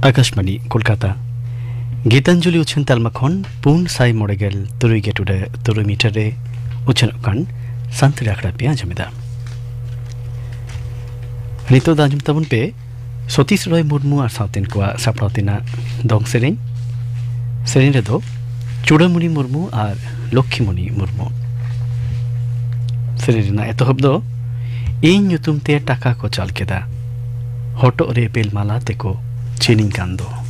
आकाशवाणी कोलकाता गीतांजलि उछन तालमाखन पुन साई मोड़ेगल तुरुई गेटुडे तुरुई मीटरे उछन कन संतरे आखड़ा पे आजमेदा नितो दाजम तबन पे सतीश रॉय मुर्मू और साउतेन को सापड़ातेना दोंग सेरेन रे दो चूड़ामुनि मुर्मू और लक्ष्मीमुनि मुर्मू सेरेना एतहब दो इन nyutum te taka ko chal keda hoto re bel mala te ko chining kando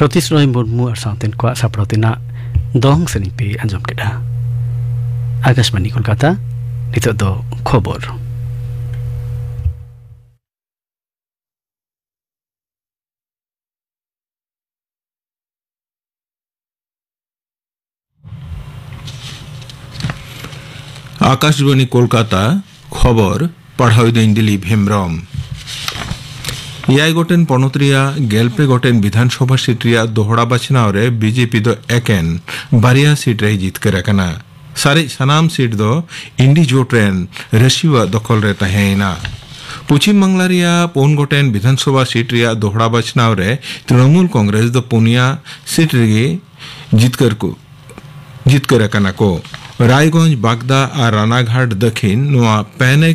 Satish Roy Murmu और साउतेन को सापड़ातेना दोंग सेरेन पे आंजम केदा आकाशवाणी कोलकाता नितो दो खबर आकाशवाणी कोलकाता खबर पढ़ाई दिन दिलीप हेम्ब्रम याई गोटेन पनोत्रिया गेलपे गोटेन विधानसभा सीट रिया दोहरा बाछनाव रे बीजेपी दो एकेन बारिया सीट रे जितकर रखना सारे सनाम सीट दो इंडी जोट्रेन रशिवा दखल रे तहेना पश्चिम बांगला रिया पुन गोटेन विधानसभा सीट रिया दोहरा बाछनाव रे तृणमूल कांग्रेस दो पुनिया सीट रे जितकर अकाना को रायगंज बागदा और रानाघाट दक्षिण नोआ पैने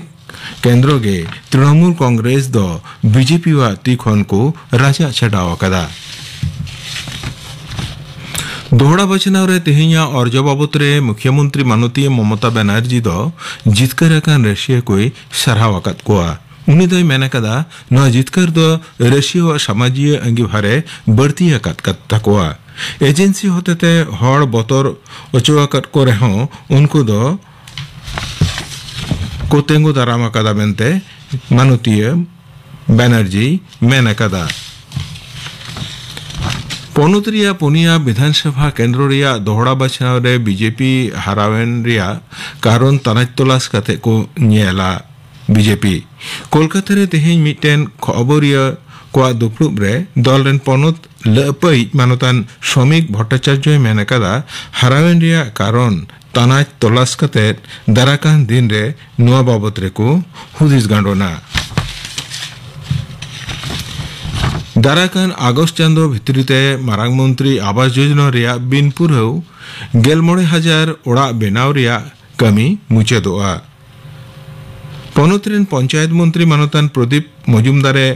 केंद्र गे तृणमूल कांग्रेस दो बीजेपी वा तीखन को राजा छडाव कदा दोहड़ा बचनाव रे तेहिया और जवाबत रे मुख्यमंत्री माननीय ममता बनर्जी दो जितकर अकान रशिया कोई सराहवकत कोआ उनी दो मेना कदा न जितकर दो रशिया व समाजीय अंगीभारे बढ़ती अकत तकोआ एजेंसी होते ते हड़ बतर अचुआकत को रहो उनको दो कोतेंगो दारामा कदा बेनते माननीय बनर्जी मेना कदा पनुत्रिया पुनिया विधानसभा केंद्र रिया दोहड़ा बचनाव रे बीजेपी हारावेन रिया कारण तनाज तलाश कते को नेला बीजेपी कोलकाता रे तेहें मिटेन खबरिया को दुपड़ुब रे दल रेन पनत लपई मानतान श्रमिक भट्टाचार्य मेनकादा हारावेन रिया कारण तनाज तलाश कते दाराकान दिन रे नुआ बाबत रे को हुदिस गांडोना दाराकान आगस्ट चांदो भितरीते मारांग मंत्री आवास योजना रिया बिनपुर गेलमोड़े हजार ओड़ा बेनाव रिया कमी मुचादोआ पनतरेन पंचायत मंत्री मानतान प्रदीप मजुमदारे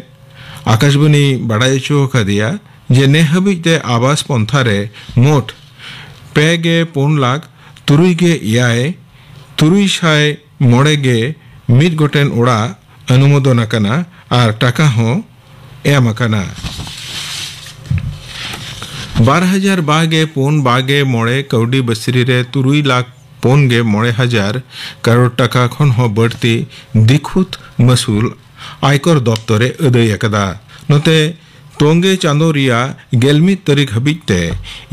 आकाशबाणी बाड़ाय दिया जे ने हबिते आवास पंथारे मोट 4.4 लाख 3,600 मोड़े मिद गोटेन ओड़ा अनुमोदन आकाना और टाका हो एम आकाना 12,000 मोड़े कौडी बसरी रे 3 लाख 4,000 करोड़ टाका खन हो बढ़ती दिखुत मसूल आयकर दफ्तरे अदय अकदा नोते तोंगे चांदो रिया गेलमित तारीख हबिते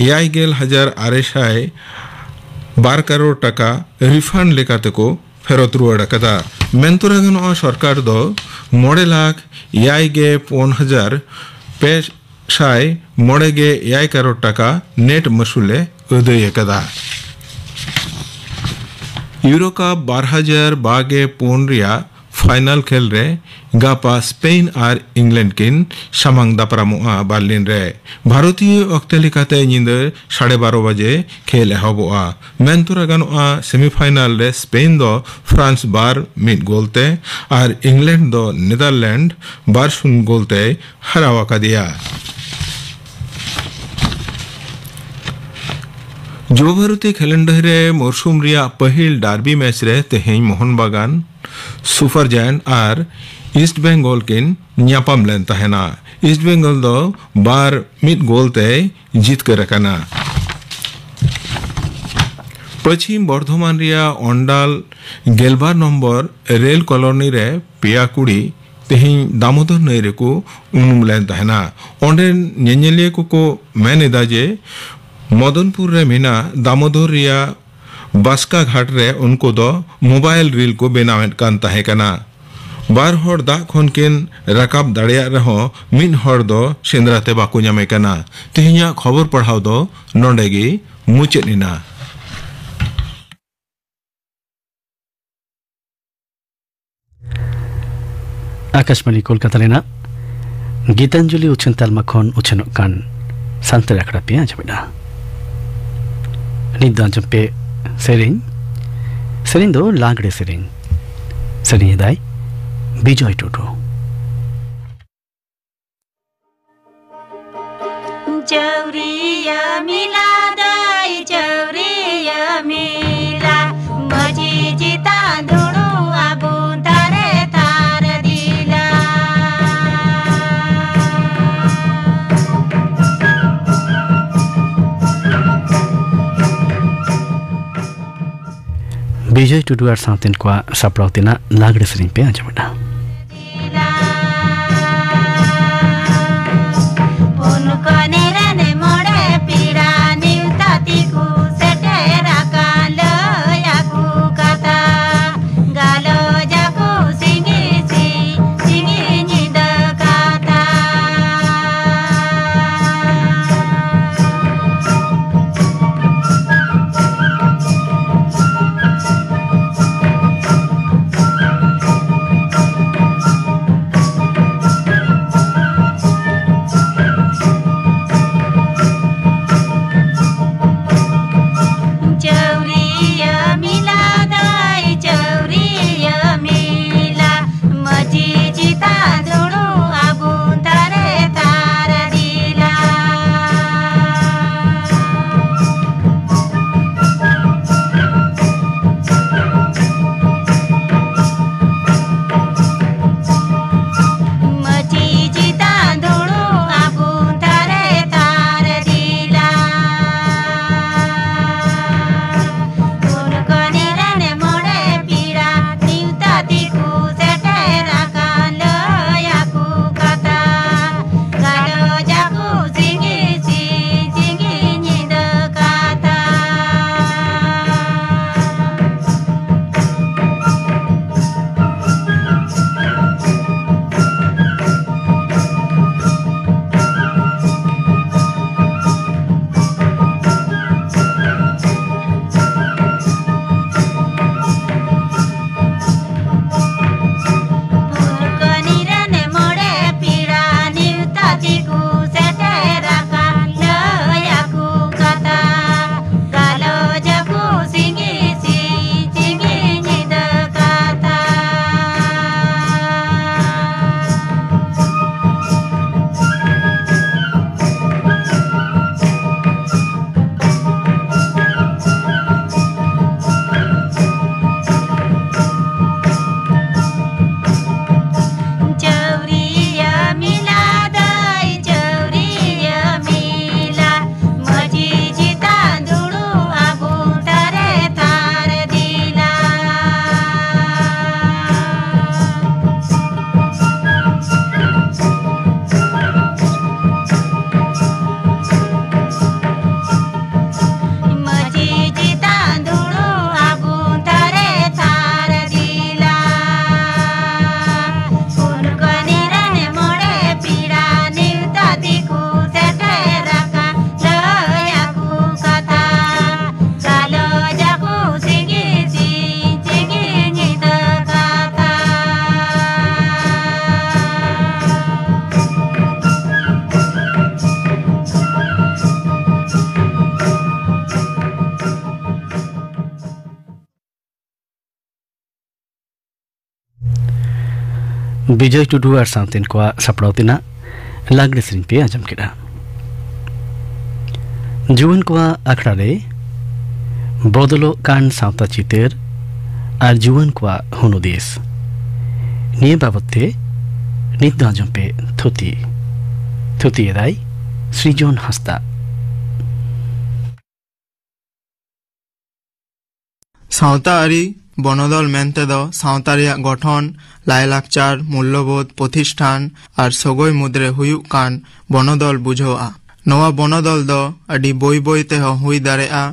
6,000 करोड़ टाका रिफंड लेकाते को फेरत रुआड़ अकदा मेंतुरागन सरकार दो 9 लाख 5,500 करोड़ टाका नेट मसूले अदय अकदा यूरो कप 2024 रिया फाइनल खेल रे गापा स्पेन और इंग्लैंड किन सामांग दापरामुआ बार्लिन रे भारतीय अक्तेलिकाते निंद 12:30 बजे खेल एहबोआ मेंतुरा गानुआ सेमीफाइनल रे स्पेन दो फ्रांस बार मिड गोलते और इंग्लैंड दो नीदरलैंड बार 0 गोलते हरावा का दिया जो भारतीय कैलेंडर रे मौसुम रिया पहिल डार्बी मैच रे तेहें मोहन बागान सुपर जायंट और ईस्ट बेंगल किन न्यापाम लेन तहना ईस्ट बेंगल दो बार मिड गोल ते जीत कर रखना पश्चिम बर्धमान रिया ओंडाल गेलबार नंबर रेल कॉलोनी रे पिया कुड़ी तेहें दामोदर नई रे को उनुम लेन तहना ओंडे नेनेलिया को मेनेदा जे मदनपुर रे मीना दामोदर रिया बास्का घाट रे उनको दो मोबाइल रील को बेनावेट कान ताहे कना बार हर दा खन किन रकाब दाड़िया रहो मिन हर दो सेंद्राते बाकु ᱧᱟᱢᱮ कना तेहिया खबर पढ़ाव दो नोंडेगी मुचेनिना आकाशवाणी कोलकाता लेना गीतांजलि उछन तालमा खन उछनक कान सांतरे आखड़ा पे आजमिना निद आंजम पे सेरिंग दो लागड़े सेरिंग दाई बिजय टुडू चौरिया मिला दाई चौरिया मिला भजी जिता धुणु आबु तारे तार दिला विजय टुडू और साउथन को सापड़ावतीना लागड़े सेरिंग पे आजमिना विजय टुडू और साउतेन को सपड़ौतिना लागड़े सेरें पे आजम केड़ा जुवन को आखड़ा रे बदलो कान सावता चितेर और जुवन को हुनुदेश निये बाबते नित आजम पे थुती एदाई सृजन हस्ता सावता आरी बनदल मेनते दो सावता रिया गठन लायलाकचार मूल्यबोध प्रतिष्ठान और सगोय मुद्रे हुयुक कान बनदल बुझोआ नवा बनदल दो अडी बोई बोईते हो हुई दाड़ेआ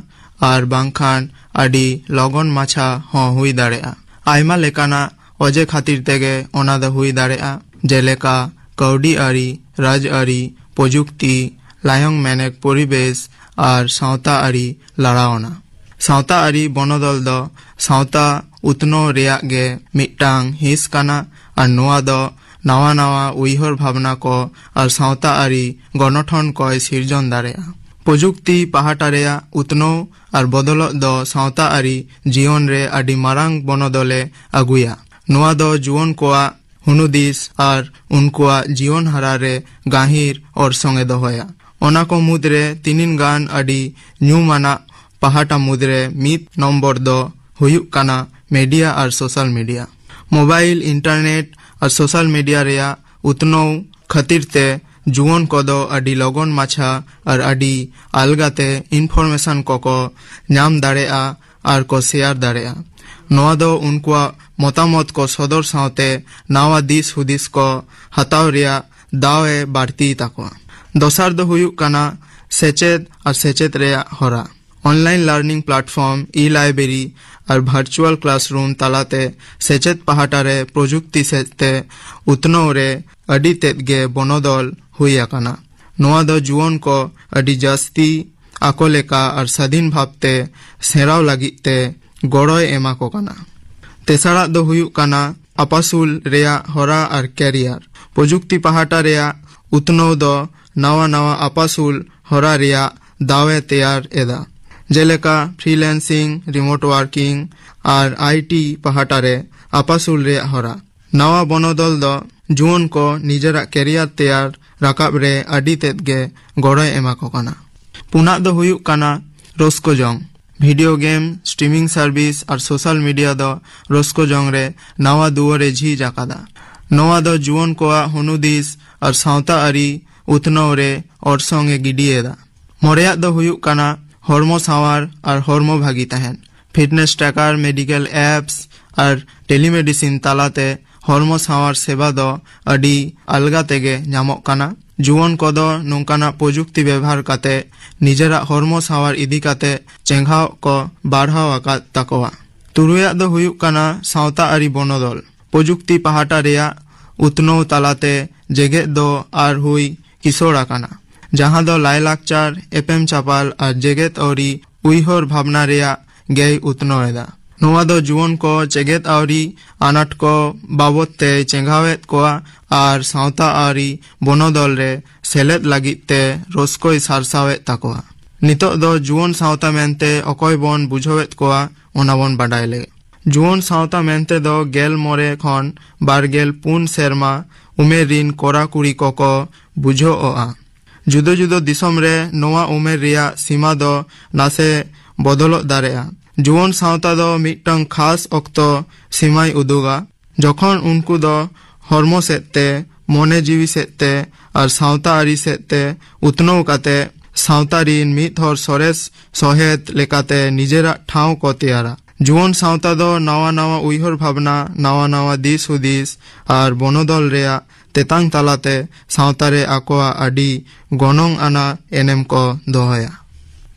और बांखान अडी लगन माछा हो हुई दाड़ेआ आयमा लेकाना अजे खातिर तेगे ओना दो हुई दाड़ेआ जेलेका कौडी आरी राज आरी प्रजुक्ति लायंग मेनेक परिवेश और सावता आरी लड़ाओना सावता आरी बनदल दो सावता उतनो रेया गे मिटांग हिस काना और नोआ दो नावा नावा उइहर भावना को और सावता आरी गणठन को सिरजन दाड़ेआ प्रजुक्ति पाहाटा रेया उतनो और बदल दो सावता आरी जीवन रे आडी मारांग बनदले आगुया नोआ दो जुवन कोआ हुनुदिस और उनकोआ जीवन हारा रे गाहिर और संगे दोहया ओना को मुद्रे तीनिन गान आडी न्यूमाना पाहाटा मुद्रे मित नम्बर दो हुयुक काना मीडिया और सोशल मीडिया मोबाइल इंटरनेट और सोशल मीडिया रेया उतनो खातिर ते जुवन को दो अडी लगन माछा और अडी अलगाते इनफॉरमेशन को नाम दाड़ेआ और को शेयर दाड़ेआ नोआ दो उनको मतामत को सदर सावते नावा दिस हुदिस को हताव रेया दावे बाड़ती ताको दोसार दो हुयुक काना सेचेत और सेचेत रेया हरा ऑनलाइन लर्निंग प्लेटफॉर्म ई लाइब्रेरी और वर्चुअल क्लासरूम तालाते सेचेत पहाटारे प्रजुक्ति सेते उतनो रे अडी तेतगे बनदल हुई आकाना नोआ दो जुवन को अडी जास्ती आकोलेका और स्वाधीन भावते सेराव लागिते गड़ोय एमा को काना तेसारा दो हुयुक काना अपासुल रेया हरा और कैरियर प्रजुक्ति पहाटा रेया उतनो दो नावा नावा अपासुल हरा रेया दावे तैयार एदा जेलेका फ्रीलांसिंग रिमोट वर्किंग और आईटी पहाटारे अपासुल रे हरा नवा बनदल दो जुवन को निजरा कैरियर तैयार राकाब रे अडी तेतगे गड़ोय एमा को काना पुना दो हुयुक काना रस्को जंग भिडियो गेम स्ट्रीमिंग सर्विस और सोशल मीडिया दो रस्को जंग रे नवा दुआरे झी जाकादा नवा दो जुवन को हुनुदिस और सावता आरी उतनो रे और संगे गिडिएदा मोरेया दो हुयुक काना हॉर्मो सावार और हॉर्मो भागी तहन फिटनेस ट्रैकर मेडिकल एप्स और टेलीमेडिसिन तालाते हॉर्मो सावार सेवा दो अडी अलगा तेगे नामक काना जुवन को दो नोंकाना प्रजुक्ति व्यवहार काते निजरा हॉर्मो सावार इदी काते चेंघाव को बाढ़ाव आका ताकोआ तुरुया दो हुयुक काना सावता आरी बनदल प्रजुक्ति पहाटा रेया उतनो तालाते जेगे दो आर हुई किशोर आकाना जहाँ दो लायलाकचार एपेम चापाल और जेगेत औरी उइहर भावना रेया गई उतनो एदा नोआ दो जुवन को जेगेत औरी आनाट को बाबते चेंघावेत को और सावता आरी बनदल रे सेलेद लागिते रस्कोय सारसावेत ताकोआ नितो दो जुवन सावता मेनते अकोय बन बुझोवेत को ओना बन बाडाय ले जुवन सावता मेनते दो गेल मोरे खन बारगेल पुन सेरमा उमेर रिन कोरा कुड़ी को बुझोआ जुदो जुदो दिसम रे नोआ उमेर रिया सीमा दो नासे बदलो दारेआ जुवन सावता दो मिटंग खास अक्तो सीमाय उदुगा जखन उनको दो हॉर्मो सेते मोने जीवी सेते और सावता आरी सेते उतनो काते सावता रिन मित हर सरेस सहेत लेकाते निजेरा ठाव को तैयारा जुवन सावता दो नवा नवा उइहर भावना नवा नवा दिस हुदिस और बनदल रेया तेतांग तालाते सावतारे आकोआ अडी गनंग आना एनेम को दोहया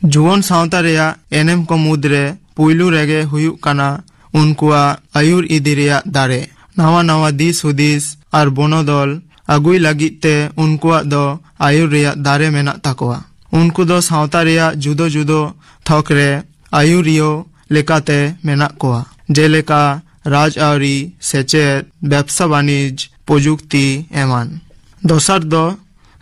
जुवन सावता रेया एनेम को मुद्रे पुइलू रेगे हुयुक काना उनकुआ आयुर इदी रेया दारे नवा नवा दिस हुदिस और बनदल आगुई लागिते उनकुआ दो आयुर रेया दारे मेना ताकोआ उनको दो सावता रेया जुदो जुदो थक रे आयुरियो लेकाते मेना कोआ जेलेका राज आरी सेचेत व्यवसा वाणिज्य प्रजुक्ति एमान दोसार दो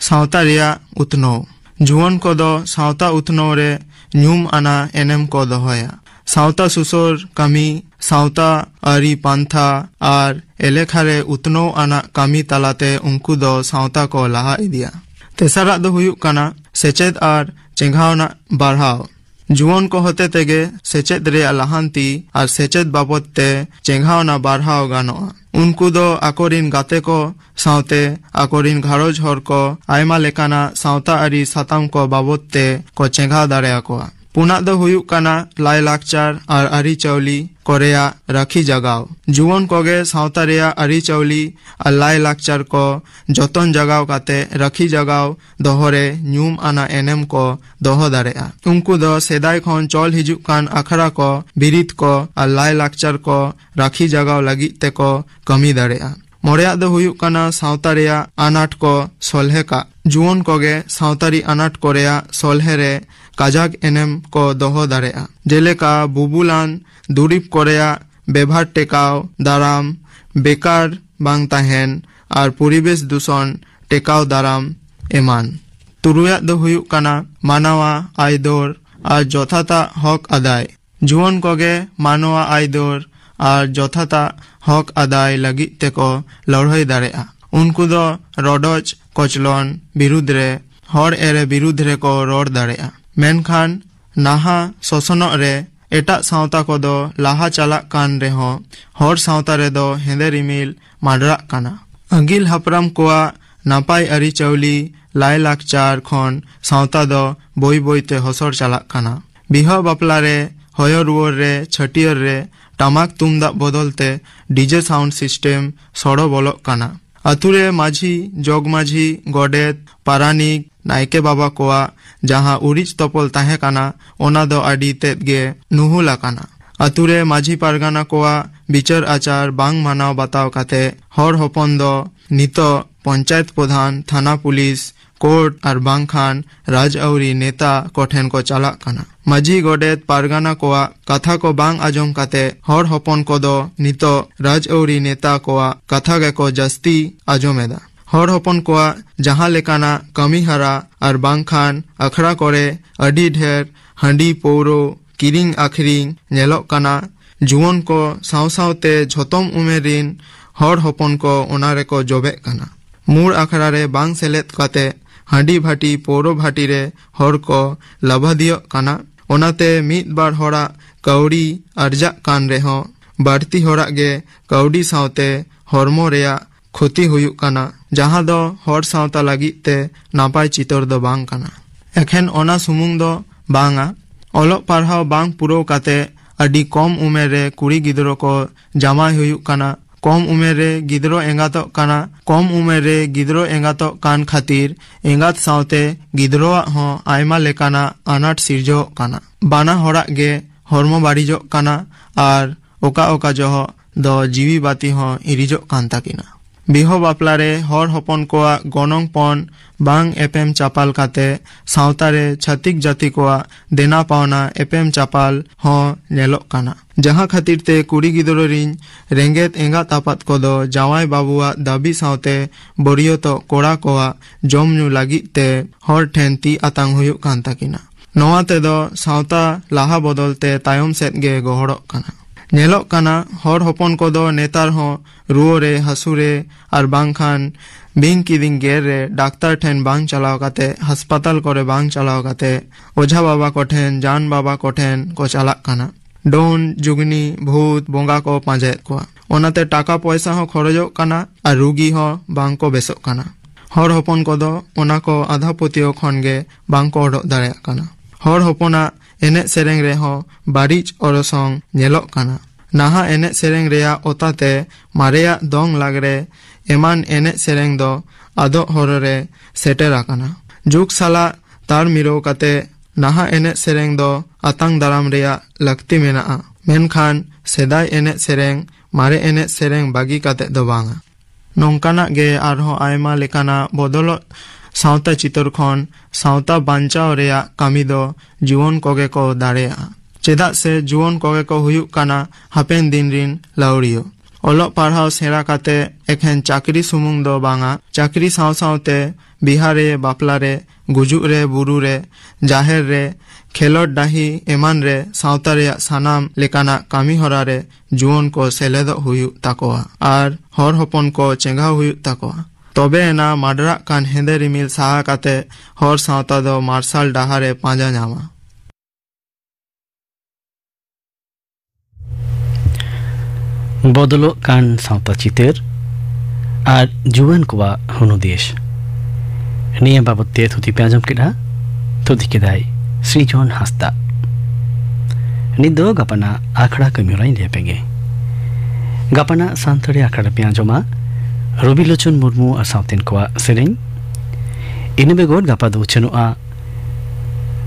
सावता रेया उतनो जुवन को दो सावता उतनो रे न्यूम आना एनेम को दोहया सावता सुसोर कमी सावता आरी पांथा और एलेखारे उतनो आना कमी तलाते उनको दो सावता को लहा इदिया। तेसरा दो हुयुक काना सेचेद और चेंघावना बाढ़ाव। जुवन को होते तेगे सेचेद रे लाहांती और सेचेद बाबत ते चेंघावना बाढ़ाव गानोआ। उनको दो आकोरिन गाते को सावते आकोरिन घारोज हर को आयमा लेकाना सावता आरी साताम को बाबत ते को चेंघाव दाड़ेया कोआ। पुना दो हुयुक काना लाई लाकचार और आरी चौली कोरेया राखी जगाव। जुवन कोगे सावता रेया आरी चौली और लाई लाकचार को जतन जगाव काते राखी जगाव दोहरे न्यूम आना एनेम को दोहो दाड़ेया। उनको दो सेदाय खन चल हिजुक कान आखड़ा को बिरित को और लाई लाकचार को राखी जगाव लगी ते को कमी दाड़ेया। मोरेया दो हुयुक काना सावता रेया आनाट को सोल्हे का। जुवन कोगे सावतारी आनाट कोरेया सोल्हे रे काजाक एनेम को दोहो दाड़ेया। जेलेका बुबुलान दुरीप कोरेया बेभार टेकाव दाराम बेकार बांग ताहेन और परिवेश दूषण टेकाव दाराम एमान। तुरुया दो हुयुक काना मानवा आयदोर और जथाता हक आदाय। जुवन कोगे मानवा आयदोर और जथाता हक आदाय लगी ते को लड़ाई दाड़ेया। उनको दो रडोज कोचलन बिरुद्ध रे हर एरे बिरुद्ध रे को रोड दाड़ेया। मेनखान नाहा शोषणो रे एटा सावता को दो लाहा चाला कान रे हो हर सावता रे दो हेंदे रिमिल माडरा काना। अगिल हपराम कोआ नापाई अरी चौली लाई लाकचार खन सावता दो बोई बोईते हसर चाला काना। बिहा बापला रे हयो रुवर रे छटियर रे टामाक तुमदा बदलते डीजे साउंड सिस्टेम सड़ो बोलो काना। अतुरे माझी जोग माझी गोडेत पारानिक नायके बाबा कोआ जहाँ उरिज तपल ताहे काना ओना दो आडी तेद गे नुहुला काना। अतुरे माझी पारगाना कोआ बिचार आचार बांग मानाव बताव काते हर होपन दो नितो पंचायत प्रधान थाना पुलिस कोर्ट और बांग खान राज औरी नेता कोठेन को चाला काना। माझी गोडेत पारगाना कोआ कथा को बांग आजम काते हर होपन को दो नितो राज औरी नेता कोआ कथा गे को जस्ती आजमेदा। हर होपन कोआ जहाँ लेकाना कमी हरा और बांग खान अखड़ा करे अडी ढेर हंडी पौरो किरिंग आखिरिंग नेलो काना। जुवन को साव सावते झोतम उमेरिन हर होपन को ओनारे को जोबे काना। मूर अखड़ा रे बांग सेलेत काते हंडी भाटी पौरो भाटी रे हर को लभादियो काना। ओनाते मिद बार होड़ा कौड़ी अर्जा कान रे हो बाड़ती होड़ा गे कौड़ी सावते हरमो रेया क्षति हुयुक काना जहाँ दो हर सावता लगी ते नापाय चितर दो बांग काना। एखेन ओना सुमुंग दो बांगा ओलोक पारहाव बांग पुरो काते अडी कम उमेर रे कुड़ी गिदरो को जामाय हुयुक काना। कम उमेर रे गिदरो एंगातो काना। कम उमेर रे गिदरो एंगातो कान खातिर एंगात सावते गिदरोआ हो आयमा लेकाना अनाट सिरजो काना। बाना होड़ा गे हरमो बाड़ीजो काना और ओका ओका जोहो दो जीवी बाती हो इरिजो कान ताकिना। बिहो बापला रे हर होपन कोआ गनंग पन बांग एपेम चापाल काते सावता रे छतिक जाति कोआ देना पावना एपेम चापाल हो नेलो काना। जहाँ खातिर ते कुड़ी गिदरो रिन रेंगेत एंगात आपात को दो जावाई बाबुआ दाबी सावते बड़ियो तो कोड़ा कोआ जम न्यू लगी ते हर ठेन ती आतांग हुयुक कान ताकिना। नोआ ते दो सावता लाहा बदलते तायम सेत गे गोहड़ो काना। नेलो काना हर होपन को दो नेतार हो रुओरे हसुरे और बांग खान बिंग किदिंग गेर रे डाक्तार ठेन बांग चलाव काते अस्पताल करे बांग चलाव काते ओझा बाबा कोठेन जान बाबा कोठेन को चलाक काना। डोन जुगनी भूत बोंगा को पांजेत कोआ ओनाते टाका पैसा हो खरजो काना और रुगी हो बांग को बेसो काना। हर होपन को दो ओना को आधा पोतियो खन गे बांग को ओडो दाड़ेया काना। हर होपना एने सेरेंग रे हो बारिज ओरसोंग नेलो काना। नाहा एने सेरेंग रेया ओताते मारेया दोंग लागरे एमान एने सेरेंग दो आदो हररे सेटेरा काना। जुग साला तार मिरो काते नाहा एने सेरेंग दो आतांग दाराम रेया लक्ति मेनाआ। मेनखान सेदाय एने सेरेंग मारे एने सेरेंग बागी काते दो बांगा। नोंकाना गे आरहो आयमा लेकाना बदलो सावता चितर खन सावता बांचाव रेया कामी दो जुवन कोगे को दाड़ेया। चेदा से जुवन कोगे को हुयुक काना हापेन दिन रिन लाउड़ियो। ओलोक पाढ़ाव सेरा काते एखेन चाकरी सुमुंग दो बांगा चाकरी साव सावते बिहारे बापला रे गुजुक रे बुरु रे जाहेर रे खेलोड डाही एमान रे सावता रेया सानाम लेकाना कामी हरा रे जुवन को सेलेद हुयु ताकोआ आर हर हपन को चेंगा हुयु ताकोआ तबे एना माडरा कान हेंदे रिमिल साहा काते हर सावता दो मार्शल डाहारे पांजा नामा बदलो कान सावता चितेर आर जुवन कोवा हुनु देश निया बाबत ते थुति प्याजम किडा थुति किदाई श्रीजोन हस्ता निदो गपना आखड़ा कमिराई लेपेंगे गपना सांतरे आखड़ा प्याजोमा रबिलोचन मुर्मू और सावतेन कोवा सेरें इनबे गोड गपा दो चनुआ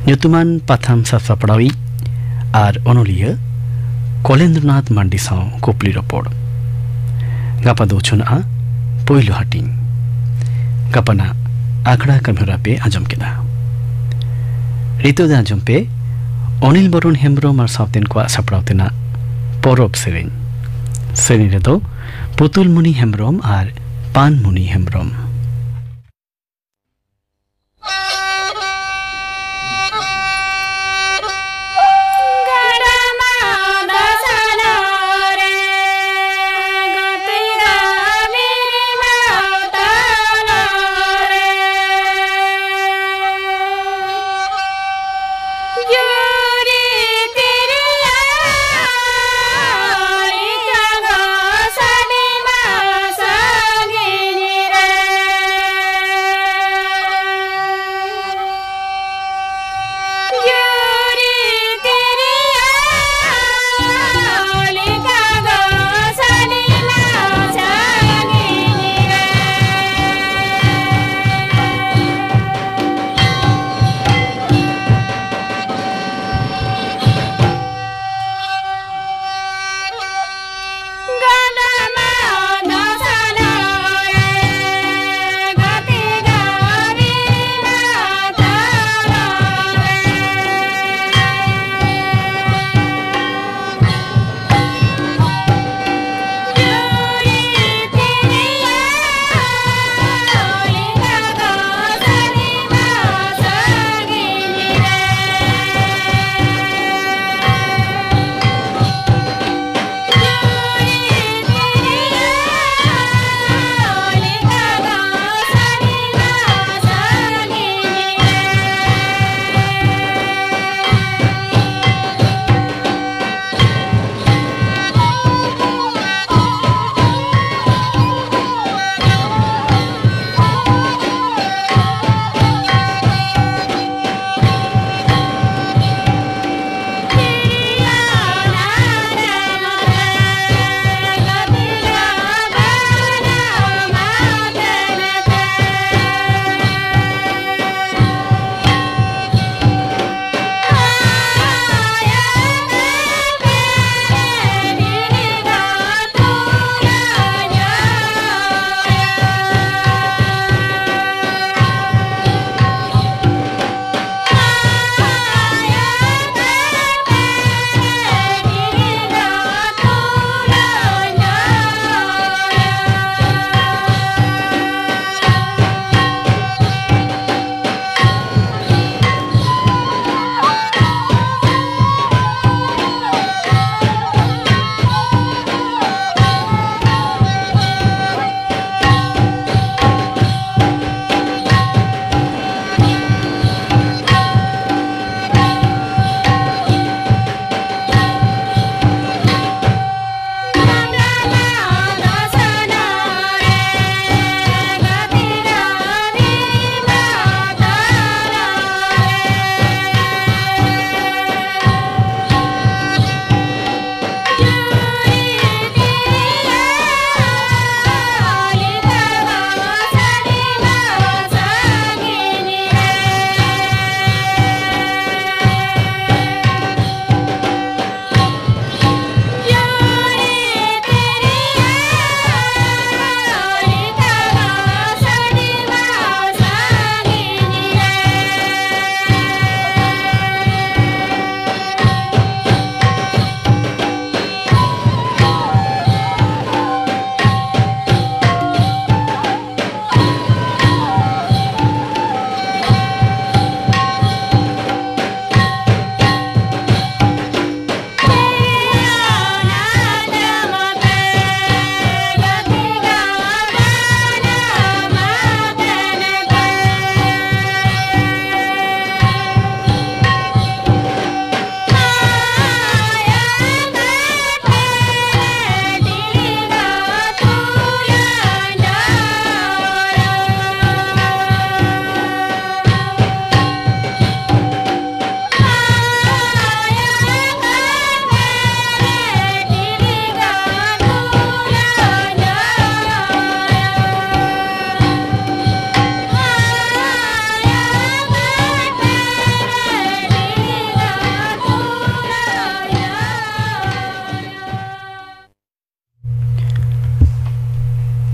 न्युतुमान पाथाम सफसपड़ावी आर ओनोलिया कोलेंद्रनाथ मांडी साव कोपली रपोड़ गपा दो चनुआ पोइलो हटिंग गपना आखड़ा कमिरा पे आजम केदा ऋतु दे आजम पे अनिल बरुण हेम्ब्रम और सावतेन को सपड़ावतेना परब सेरें सेरें रे दो पुतुल मुनि हेम्ब्रम और पान मुनि हेम्ब्रम रे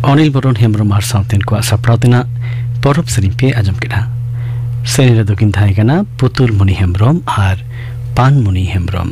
अनिल बरन हेम्ब्रम आर साउतेन को सापड़ातेना परब सेरिंग पे आजम केड़ा सेरिंग रे दोकिन थाई कना पुतुल मुनि हेम्ब्रम आर पान मुनि हेम्ब्रम